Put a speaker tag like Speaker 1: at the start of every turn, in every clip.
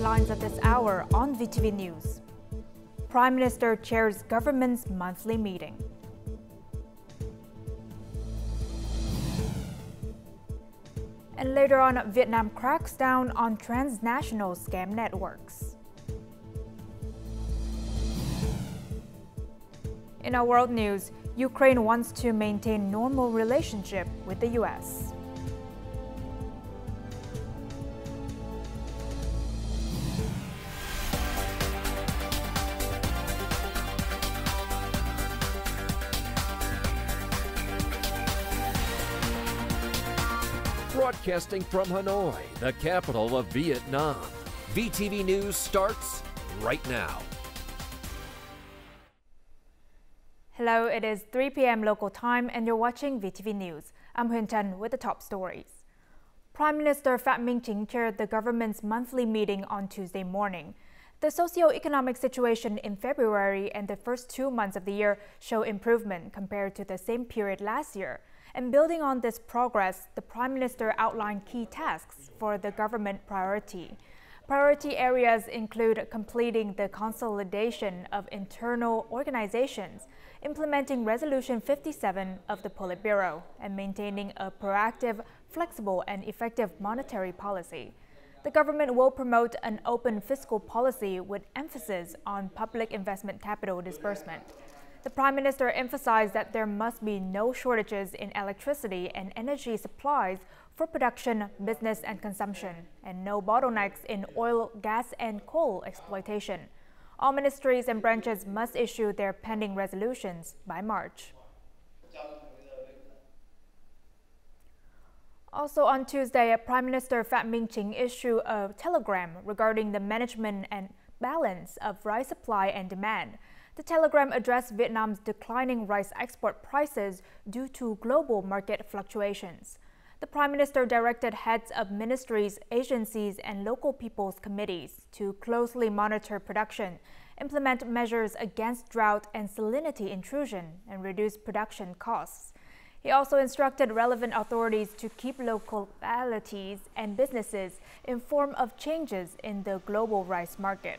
Speaker 1: headlines at this hour on VTV News. Prime Minister chairs government's monthly meeting. And later on, Vietnam cracks down on transnational scam networks. In our world news, Ukraine wants to maintain normal relationship with the US.
Speaker 2: Broadcasting from Hanoi, the capital of Vietnam. VTV News starts right now.
Speaker 1: Hello, it is 3 p.m. local time and you're watching VTV News. I'm Huynh Trân with the top stories. Prime Minister Phạm Minh Chính chaired the government's monthly meeting on Tuesday morning. The socio-economic situation in February and the first 2 months of the year show improvement compared to the same period last year. And building on this progress, the Prime Minister outlined key tasks for the government priority. Priority areas include completing the consolidation of internal organizations, implementing Resolution 57 of the Politburo, and maintaining a proactive, flexible, and effective monetary policy. The government will promote an open fiscal policy with emphasis on public investment capital disbursement. The Prime Minister emphasized that there must be no shortages in electricity and energy supplies for production, business, and consumption, and no bottlenecks in oil, gas, and coal exploitation. All ministries and branches must issue their pending resolutions by March. Also on Tuesday, Prime Minister Phạm Minh Chính issued a telegram regarding the management and balance of rice supply and demand. The telegram addressed Vietnam's declining rice export prices due to global market fluctuations. The Prime Minister directed heads of ministries, agencies, and local people's committees to closely monitor production, implement measures against drought and salinity intrusion, and reduce production costs. He also instructed relevant authorities to keep localities and businesses informed of changes in the global rice market.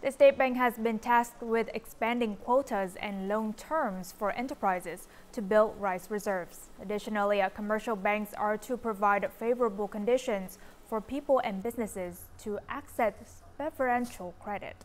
Speaker 1: The State Bank has been tasked with expanding quotas and loan terms for enterprises to build rice reserves. Additionally, commercial banks are to provide favorable conditions for people and businesses to access preferential credit.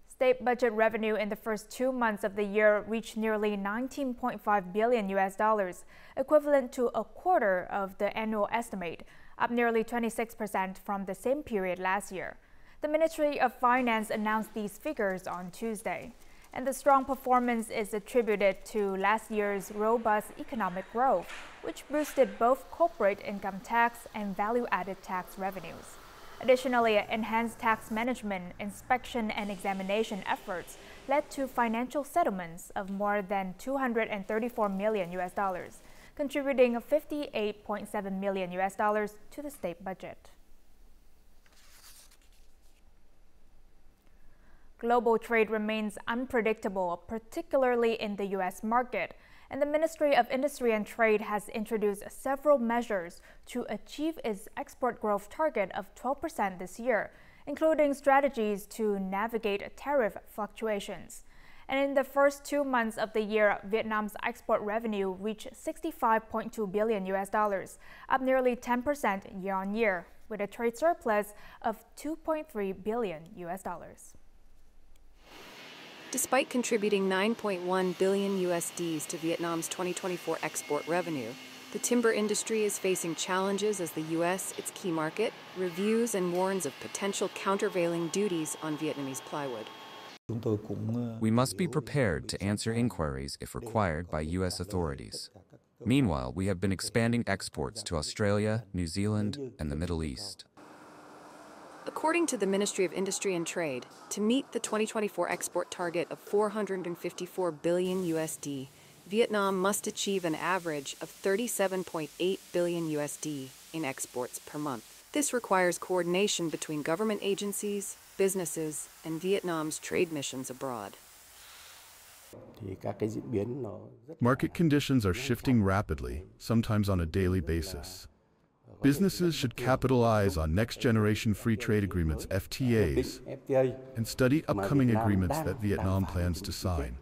Speaker 1: State budget revenue in the first 2 months of the year reached nearly $19.5 billion, equivalent to a quarter of the annual estimate, up nearly 26% from the same period last year. The Ministry of Finance announced these figures on Tuesday, and the strong performance is attributed to last year's robust economic growth, which boosted both corporate income tax and value-added tax revenues. Additionally, enhanced tax management, inspection, and examination efforts led to financial settlements of more than $234 million, contributing $58.7 million to the state budget. Global trade remains unpredictable, particularly in the U.S. market, and the Ministry of Industry and Trade has introduced several measures to achieve its export growth target of 12% this year, including strategies to navigate tariff fluctuations. And in the first 2 months of the year, Vietnam's export revenue reached $65.2 billion, up nearly 10% year-on-year, with a trade surplus of $2.3 billion.
Speaker 3: Despite contributing $9.1 billion to Vietnam's 2024 export revenue, the timber industry is facing challenges as the U.S., its key market, reviews and warns of potential countervailing duties on Vietnamese plywood.
Speaker 4: We must be prepared to answer inquiries if required by U.S. authorities. Meanwhile, we have been expanding exports to Australia, New Zealand, and the Middle East.
Speaker 3: According to the Ministry of Industry and Trade, to meet the 2024 export target of $454 billion, Vietnam must achieve an average of $37.8 billion in exports per month. This requires coordination between government agencies, businesses, and Vietnam's trade missions abroad.
Speaker 5: Market conditions are shifting rapidly, sometimes on a daily basis. Businesses should capitalize on next-generation free trade agreements, FTAs, and study upcoming agreements that Vietnam plans to sign.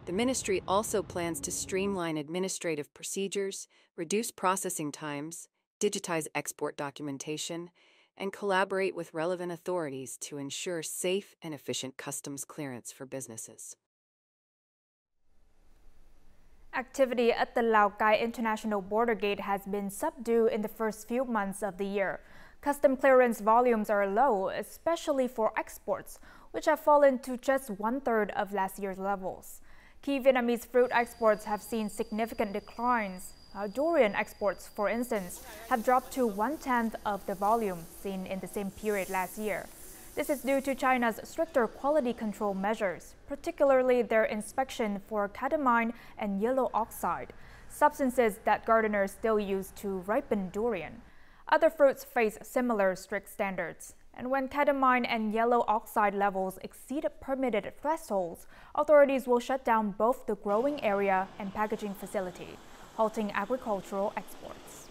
Speaker 3: The ministry also plans to streamline administrative procedures, reduce processing times, digitize export documentation, and collaborate with relevant authorities to ensure safe and efficient customs clearance for businesses.
Speaker 1: Activity at the Lao Cai International Border Gate has been subdued in the first few months of the year. Custom clearance volumes are low, especially for exports, which have fallen to just 1/3 of last year's levels. Key Vietnamese fruit exports have seen significant declines. Durian exports, for instance, have dropped to 1/10 of the volume seen in the same period last year. This is due to China's stricter quality control measures, particularly their inspection for cadamine and yellow oxide, substances that gardeners still use to ripen durian. Other fruits face similar strict standards. And when cadamine and yellow oxide levels exceed permitted thresholds, authorities will shut down both the growing area and packaging facility, halting agricultural exports.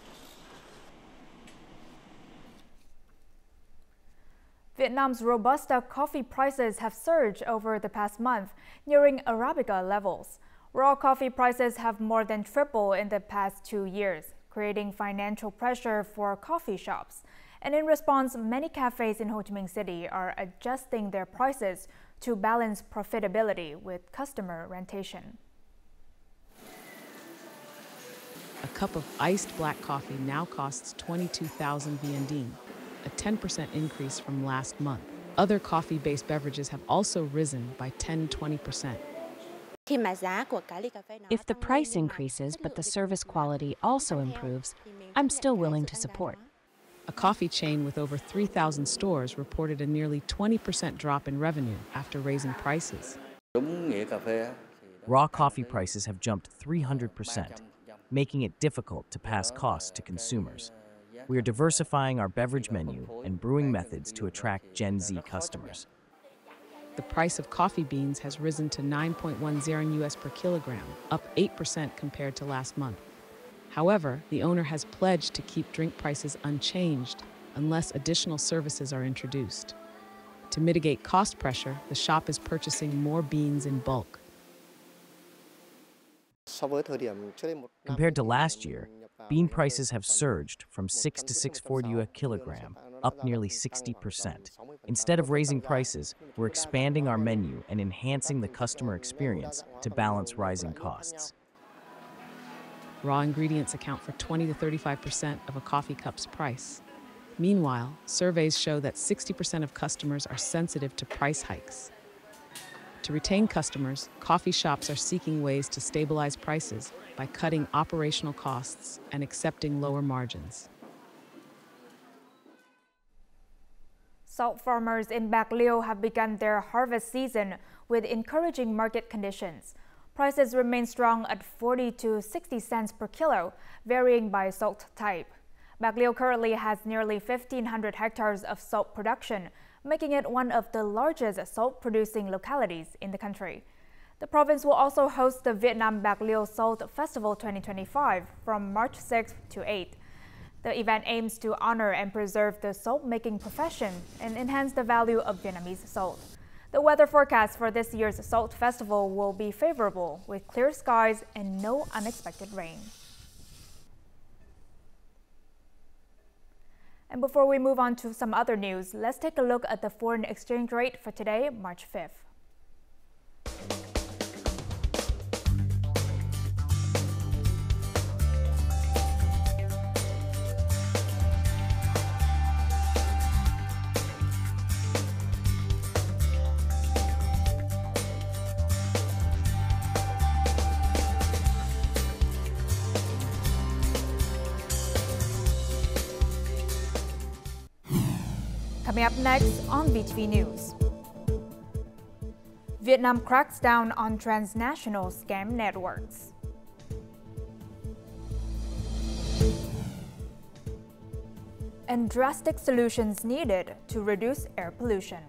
Speaker 1: Vietnam's Robusta coffee prices have surged over the past month, nearing Arabica levels. Raw coffee prices have more than tripled in the past 2 years, creating financial pressure for coffee shops. And in response, many cafes in Ho Chi Minh City are adjusting their prices to balance profitability with customer rentation.
Speaker 6: A cup of iced black coffee now costs 22,000 VND, a 10% increase from last month. Other coffee-based beverages have also risen by 10-20%.
Speaker 7: If the price increases but the service quality also improves, I'm still willing to support.
Speaker 6: A coffee chain with over 3,000 stores reported a nearly 20% drop in revenue after raising prices.
Speaker 8: Raw coffee prices have jumped 300%, making it difficult to pass costs to consumers. We are diversifying our beverage menu and brewing methods to attract Gen Z customers.
Speaker 6: The price of coffee beans has risen to 9.10 US per kilogram, up 8% compared to last month. However, the owner has pledged to keep drink prices unchanged unless additional services are introduced. To mitigate cost pressure, the shop is purchasing more beans in bulk.
Speaker 8: Compared to last year, bean prices have surged from $6 to $6.40 a kilogram, up nearly 60%. Instead of raising prices, we're expanding our menu and enhancing the customer experience to balance rising costs.
Speaker 6: Raw ingredients account for 20 to 35% of a coffee cup's price. Meanwhile, surveys show that 60% of customers are sensitive to price hikes. To retain customers, coffee shops are seeking ways to stabilize prices by cutting operational costs and accepting lower margins.
Speaker 1: Salt farmers in Bạc Liêu have begun their harvest season with encouraging market conditions. Prices remain strong at 40 to 60 cents per kilo, varying by salt type. Bạc Liêu currently has nearly 1,500 hectares of salt production, making it one of the largest salt-producing localities in the country. The province will also host the Vietnam Bạc Liêu Salt Festival 2025 from March 6th to 8th. The event aims to honor and preserve the salt-making profession and enhance the value of Vietnamese salt. The weather forecast for this year's Salt Festival will be favorable, with clear skies and no unexpected rain. And before we move on to some other news, let's take a look at the foreign exchange rate for today, March 5th. Coming up next on VTV News. Vietnam cracks down on transnational scam networks. And drastic solutions needed to reduce air pollution.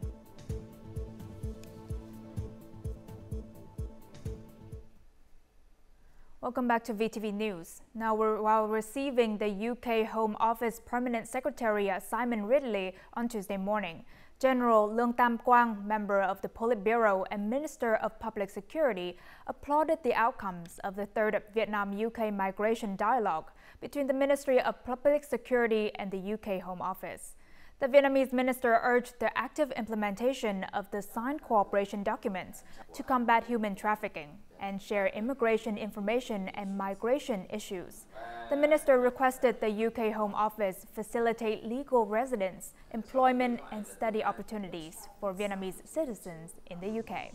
Speaker 1: Welcome back to VTV News. Now, while receiving the UK Home Office Permanent Secretary Simon Ridley on Tuesday morning, General Lương Tam Quang, member of the Politburo and Minister of Public Security, applauded the outcomes of the third Vietnam-UK migration dialogue between the Ministry of Public Security and the UK Home Office. The Vietnamese minister urged the active implementation of the signed cooperation documents to combat human trafficking and share immigration information and migration issues. The minister requested the UK Home Office facilitate legal residence, employment and study opportunities for Vietnamese citizens in the UK.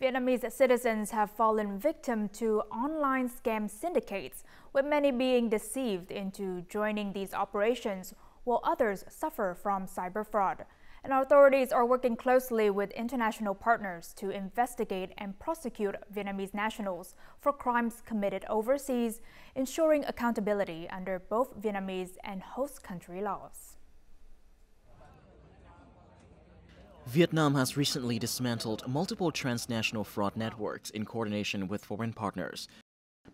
Speaker 1: Vietnamese citizens have fallen victim to online scam syndicates, with many being deceived into joining these operations, while others suffer from cyber fraud. And authorities are working closely with international partners to investigate and prosecute Vietnamese nationals for crimes committed overseas, ensuring accountability under both Vietnamese and host country laws.
Speaker 9: Vietnam has recently dismantled multiple transnational fraud networks in coordination with foreign partners.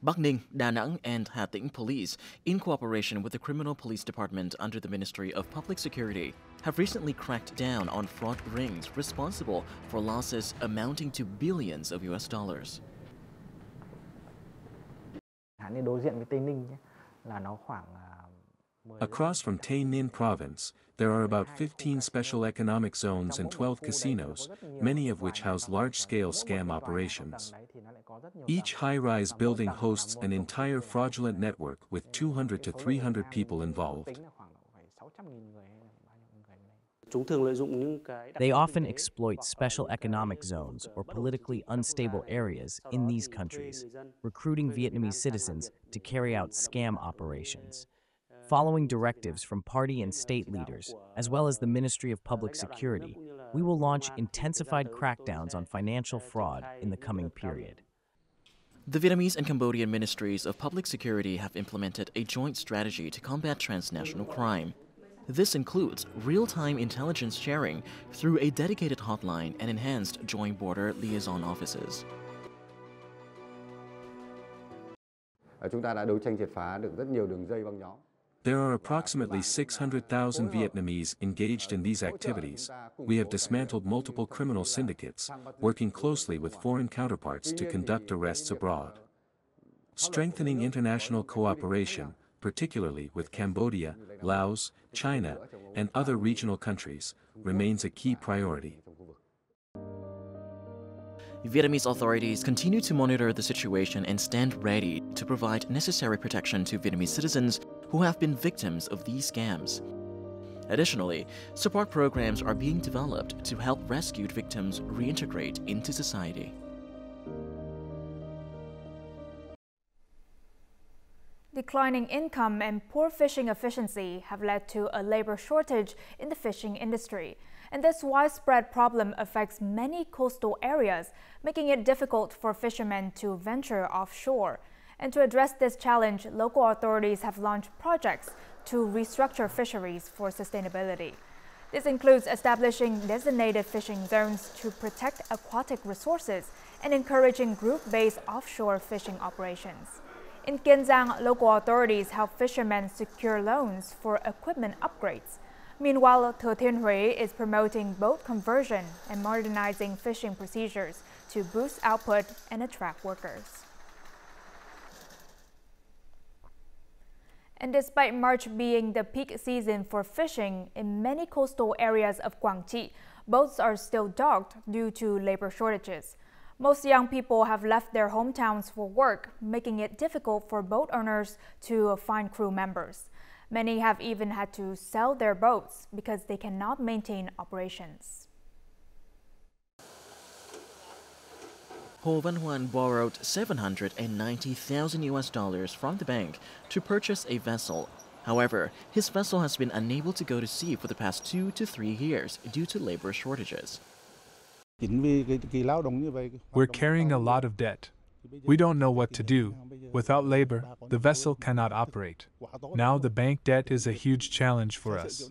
Speaker 9: Bắc Ninh, Da Nang, and Hà Tĩnh police, in cooperation with the Criminal Police Department under the Ministry of Public Security, have recently cracked down on fraud rings responsible for losses amounting to billions of US dollars.
Speaker 10: Across from Tây Ninh province, there are about 15 special economic zones and 12 casinos, many of which house large-scale scam operations. Each high-rise building hosts an entire fraudulent network with 200 to 300 people involved.
Speaker 8: They often exploit special economic zones or politically unstable areas in these countries, recruiting Vietnamese citizens to carry out scam operations. Following directives from party and state leaders, as well as the Ministry of Public Security, we will launch intensified crackdowns on financial fraud in the coming period.
Speaker 9: The Vietnamese and Cambodian Ministries of Public Security have implemented a joint strategy to combat transnational crime. This includes real-time intelligence sharing through a dedicated hotline and enhanced joint border liaison offices.
Speaker 10: There are approximately 600,000 Vietnamese engaged in these activities. We have dismantled multiple criminal syndicates, working closely with foreign counterparts to conduct arrests abroad. Strengthening international cooperation, particularly with Cambodia, Laos, China, and other regional countries, remains a key priority.
Speaker 9: Vietnamese authorities continue to monitor the situation and stand ready to provide necessary protection to Vietnamese citizens who have been victims of these scams. Additionally, support programs are being developed to help rescued victims reintegrate into society.
Speaker 1: Declining income and poor fishing efficiency have led to a labor shortage in the fishing industry. And this widespread problem affects many coastal areas, making it difficult for fishermen to venture offshore. And to address this challenge, local authorities have launched projects to restructure fisheries for sustainability. This includes establishing designated fishing zones to protect aquatic resources and encouraging group-based offshore fishing operations. In Kiên Giang, local authorities help fishermen secure loans for equipment upgrades. Meanwhile, Thừa Thiên Huế is promoting boat conversion and modernizing fishing procedures to boost output and attract workers. And despite March being the peak season for fishing, in many coastal areas of Quảng Trị, boats are still docked due to labor shortages. Most young people have left their hometowns for work, making it difficult for boat owners to find crew members. Many have even had to sell their boats because they cannot maintain operations.
Speaker 9: Hồ Văn Hoan borrowed $790,000 from the bank to purchase a vessel. However, his vessel has been unable to go to sea for the past 2 to 3 years due to labor shortages.
Speaker 11: We're carrying a lot of debt. We don't know what to do. Without labor, the vessel cannot operate. Now the bank debt is a huge challenge for us.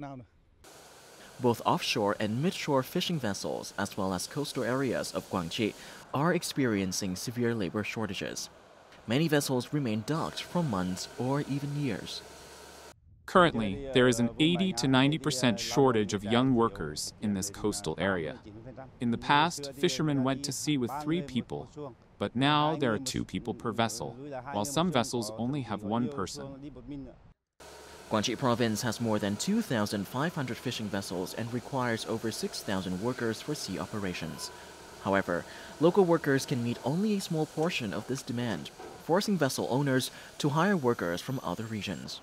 Speaker 9: Both offshore and midshore fishing vessels, as well as coastal areas of Guangxi, are experiencing severe labor shortages. Many vessels remain docked for months or even years.
Speaker 12: Currently, there is an 80 to 90% shortage of young workers in this coastal area. In the past, fishermen went to sea with 3 people, but now there are 2 people per vessel, while some vessels only have 1 person.
Speaker 9: Guangxi Province has more than 2,500 fishing vessels and requires over 6,000 workers for sea operations. However, local workers can meet only a small portion of this demand, forcing vessel owners to hire workers from other regions.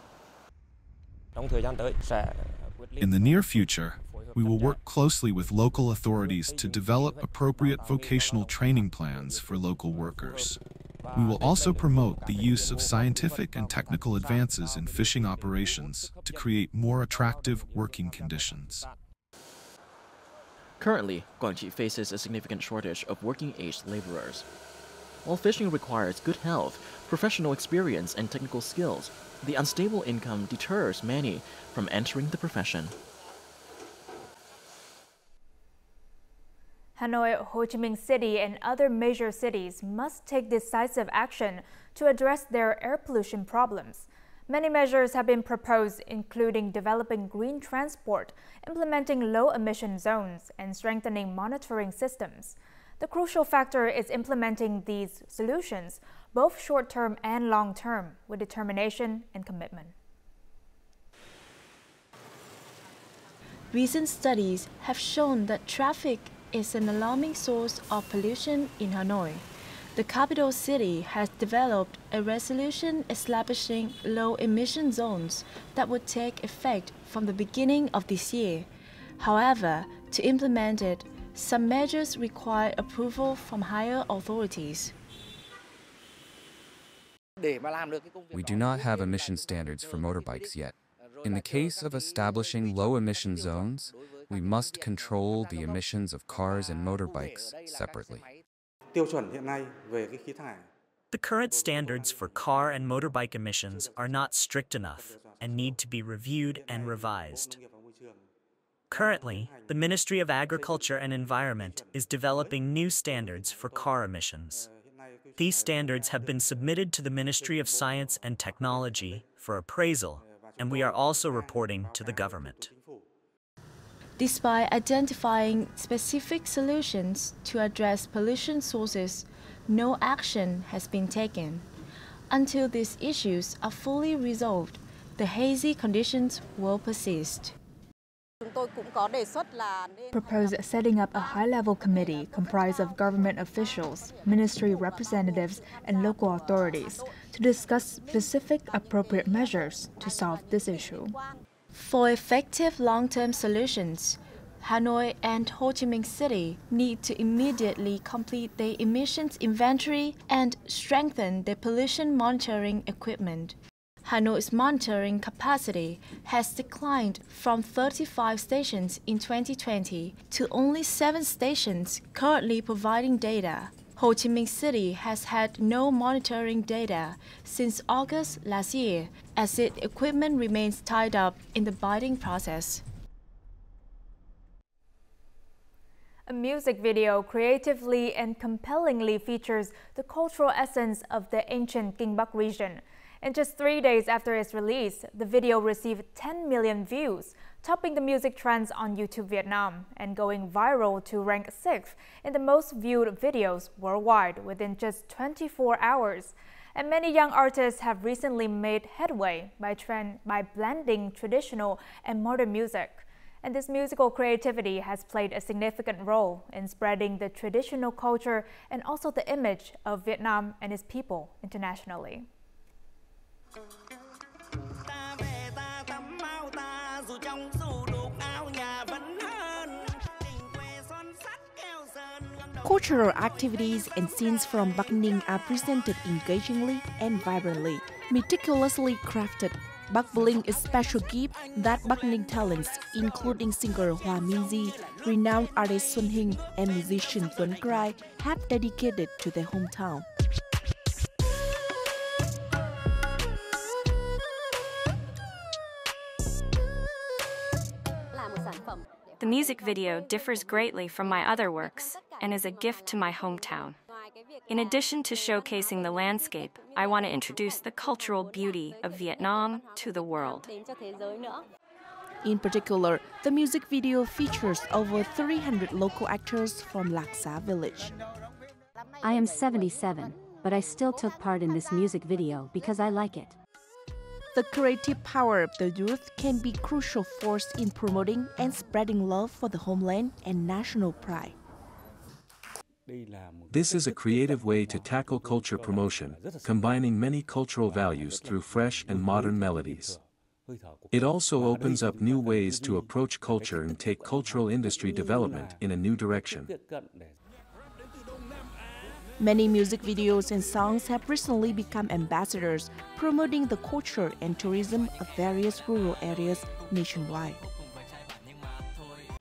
Speaker 13: In the near future, we will work closely with local authorities to develop appropriate vocational training plans for local workers. We will also promote the use of scientific and technical advances in fishing operations to create more attractive working conditions.
Speaker 9: Currently, Guangxi faces a significant shortage of working-age laborers. While fishing requires good health, professional experience, and technical skills, the unstable income deters many from entering the profession.
Speaker 1: Hanoi, Ho Chi Minh City, and other major cities must take decisive action to address their air pollution problems. Many measures have been proposed, including developing green transport, implementing low-emission zones, and strengthening monitoring systems. The crucial factor is implementing these solutions, both short-term and long-term, with determination and commitment.
Speaker 14: Recent studies have shown that traffic is an alarming source of pollution in Hanoi. The capital city has developed a resolution establishing low-emission zones that would take effect from the beginning of this year. However, to implement it, some measures require approval from higher authorities.
Speaker 4: We do not have emission standards for motorbikes yet. In the case of establishing low-emission zones, we must control the emissions of cars and motorbikes separately.
Speaker 15: The current standards for car and motorbike emissions are not strict enough and need to be reviewed and revised. Currently, the Ministry of Agriculture and Environment is developing new standards for car emissions. These standards have been submitted to the Ministry of Science and Technology for appraisal, and we are also reporting to the government.
Speaker 14: Despite identifying specific solutions to address pollution sources, no action has been taken. Until these issues are fully resolved, the hazy conditions will persist.
Speaker 1: Propose setting up a high-level committee comprised of government officials, ministry representatives, and local authorities to discuss specific appropriate measures to solve this issue.
Speaker 14: For effective long-term solutions, Hanoi and Ho Chi Minh City need to immediately complete their emissions inventory and strengthen their pollution monitoring equipment. Hanoi's monitoring capacity has declined from 35 stations in 2020 to only 7 stations currently providing data. Ho Chi Minh City has had no monitoring data since August last year, as its equipment remains tied up in the bidding process.
Speaker 1: A music video creatively and compellingly features the cultural essence of the ancient Kinh region. In just 3 days after its release, the video received 10 million views, topping the music trends on YouTube Vietnam and going viral to rank 6th in the most viewed videos worldwide within just 24 hours. And many young artists have recently made headway by blending traditional and modern music. And this musical creativity has played a significant role in spreading the traditional culture and also the image of Vietnam and its people internationally.
Speaker 16: Cultural activities and scenes from Bắc Ninh are presented engagingly and vibrantly. Meticulously crafted, Bắc Bling is special gift that Bắc Ninh talents, including singer Hoa Minh Di, renowned artist Xuân Hinh, and musician Tuấn Crai, have dedicated to their hometown.
Speaker 17: The music video differs greatly from my other works and is a gift to my hometown. In addition to showcasing the landscape, I want to introduce the cultural beauty of Vietnam to the world.
Speaker 16: In particular, the music video features over 300 local actors from Lạc Xá village.
Speaker 18: I am 77, but I still took part in this music video because I like it.
Speaker 16: The creative power of the youth can be a crucial force in promoting and spreading love for the homeland and national pride.
Speaker 10: This is a creative way to tackle culture promotion, combining many cultural values through fresh and modern melodies. It also opens up new ways to approach culture and take cultural industry development in a new direction.
Speaker 16: Many music videos and songs have recently become ambassadors, promoting the culture and tourism of various rural areas nationwide.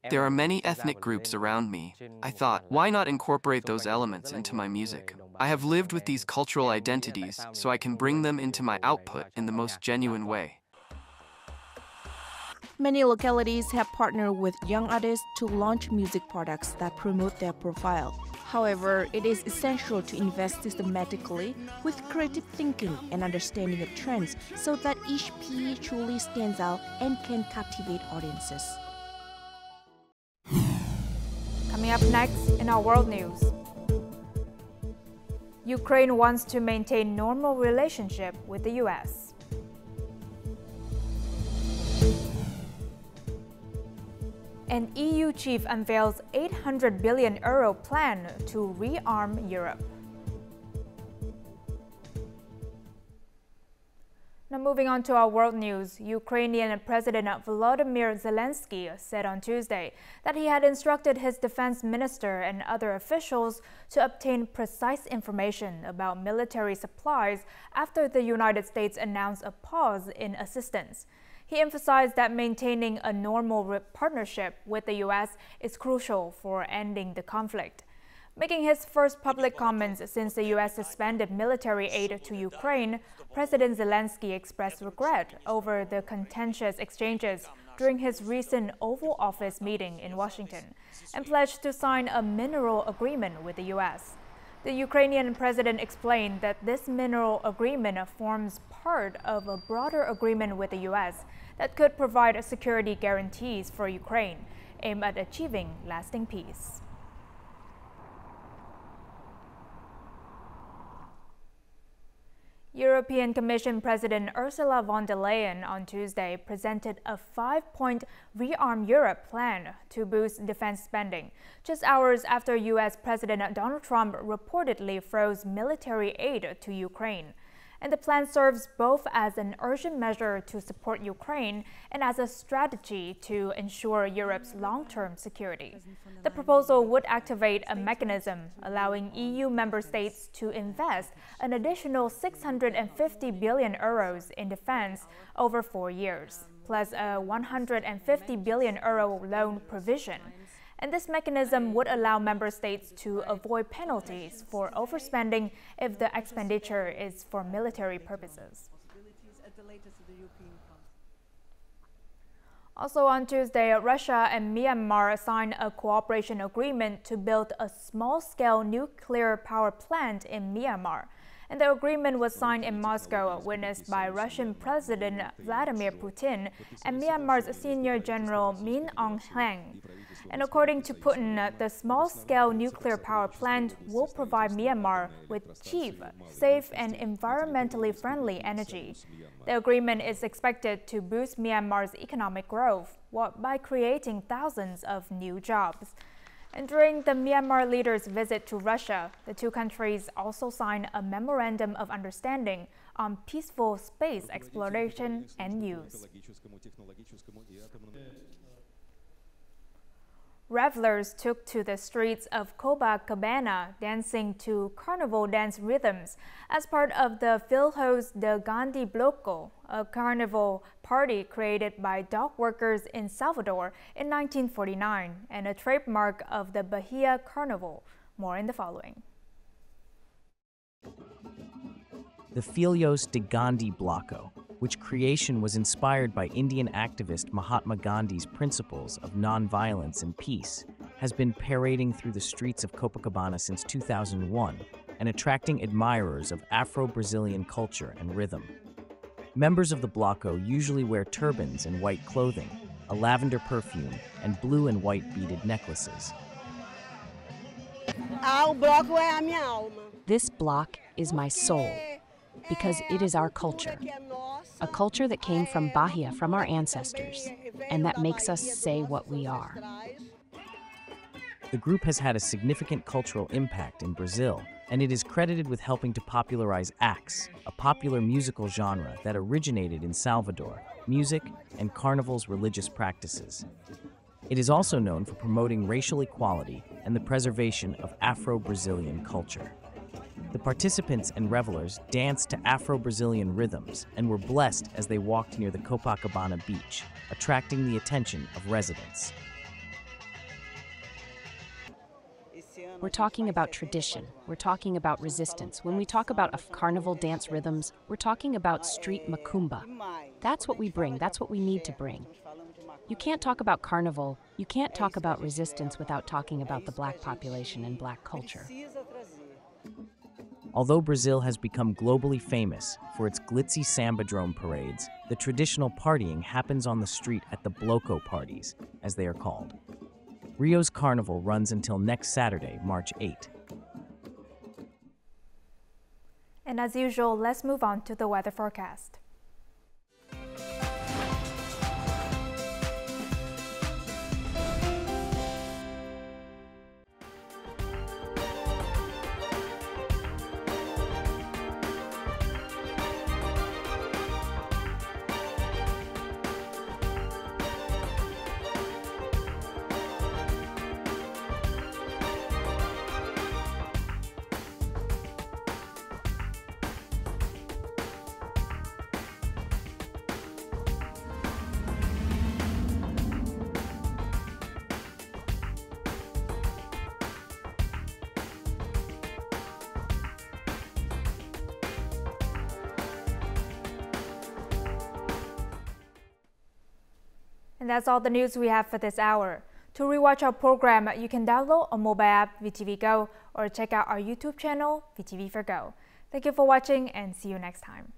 Speaker 19: There are many ethnic groups around me. I thought, why not incorporate those elements into my music? I have lived with these cultural identities, so I can bring them into my output in the most genuine way.
Speaker 16: Many localities have partnered with young artists to launch music products that promote their profile. However, it is essential to invest systematically with creative thinking and understanding of trends so that each piece truly stands out and can captivate audiences.
Speaker 1: Coming up next in our world news. Ukraine wants to maintain normal relationship with the US. An EU chief unveils €800 billion plan to rearm Europe. Now moving on to our world news, Ukrainian President Volodymyr Zelensky said on Tuesday that he had instructed his defense minister and other officials to obtain precise information about military supplies after the United States announced a pause in assistance. He emphasized that maintaining a normal partnership with the U.S. is crucial for ending the conflict. Making his first public comments since the U.S. suspended military aid to Ukraine, President Zelensky expressed regret over the contentious exchanges during his recent Oval Office meeting in Washington and pledged to sign a mineral agreement with the U.S. The Ukrainian president explained that this mineral agreement forms part of a broader agreement with the U.S. that could provide security guarantees for Ukraine, aimed at achieving lasting peace. European Commission President Ursula von der Leyen on Tuesday presented a 5-point Rearm Europe plan to boost defense spending, just hours after U.S. President Donald Trump reportedly froze military aid to Ukraine. And the plan serves both as an urgent measure to support Ukraine and as a strategy to ensure Europe's long-term security. The proposal would activate a mechanism allowing EU member states to invest an additional €650 billion in defense over 4 years, plus a €150 billion loan provision. And this mechanism would allow member states to avoid penalties for overspending if the expenditure is for military purposes. Also on Tuesday, Russia and Myanmar signed a cooperation agreement to build a small-scale nuclear power plant in Myanmar. And the agreement was signed in Moscow, witnessed by Russian President Vladimir Putin and Myanmar's senior general Min Aung Hlaing. And according to Putin, the small-scale nuclear power plant will provide Myanmar with cheap, safe, and environmentally friendly energy. The agreement is expected to boost Myanmar's economic growth by creating thousands of new jobs. And during the Myanmar leader's visit to Russia, the two countries also signed a memorandum of understanding on peaceful space exploration and use. Revelers took to the streets of Copacabana dancing to carnival dance rhythms as part of the Filhos de Gandhi Bloco, a carnival party created by dock workers in Salvador in 1949 and a trademark of the Bahia Carnival. More in the following.
Speaker 8: The Filhos de Gandhi Bloco, which creation was inspired by Indian activist Mahatma Gandhi's principles of nonviolence and peace, has been parading through the streets of Copacabana since 2001 and attracting admirers of Afro-Brazilian culture and rhythm. Members of the bloco usually wear turbans and white clothing, a lavender perfume, and blue and white beaded necklaces.
Speaker 7: This block is my soul, because it is our culture. A culture that came from Bahia, from our ancestors, and that makes us say what we are.
Speaker 8: The group has had a significant cultural impact in Brazil, and it is credited with helping to popularize axe, a popular musical genre that originated in Salvador, music, and carnival's religious practices. It is also known for promoting racial equality and the preservation of Afro-Brazilian culture. The participants and revelers danced to Afro-Brazilian rhythms and were blessed as they walked near the Copacabana beach, attracting the attention of residents.
Speaker 7: We're talking about tradition. We're talking about resistance. When we talk about carnival dance rhythms, we're talking about street macumba. That's what we bring. That's what we need to bring. You can't talk about carnival, you can't talk about resistance without talking about the black population and black culture.
Speaker 8: Although Brazil has become globally famous for its glitzy sambadrome parades, the traditional partying happens on the street at the bloco parties, as they are called. Rio's carnival runs until next Saturday, March 8.
Speaker 1: And as usual, let's move on to the weather forecast. And that's all the news we have for this hour. To rewatch our program, you can download our mobile app VTVgo or check out our YouTube channel VTV4Go. Thank you for watching and see you next time.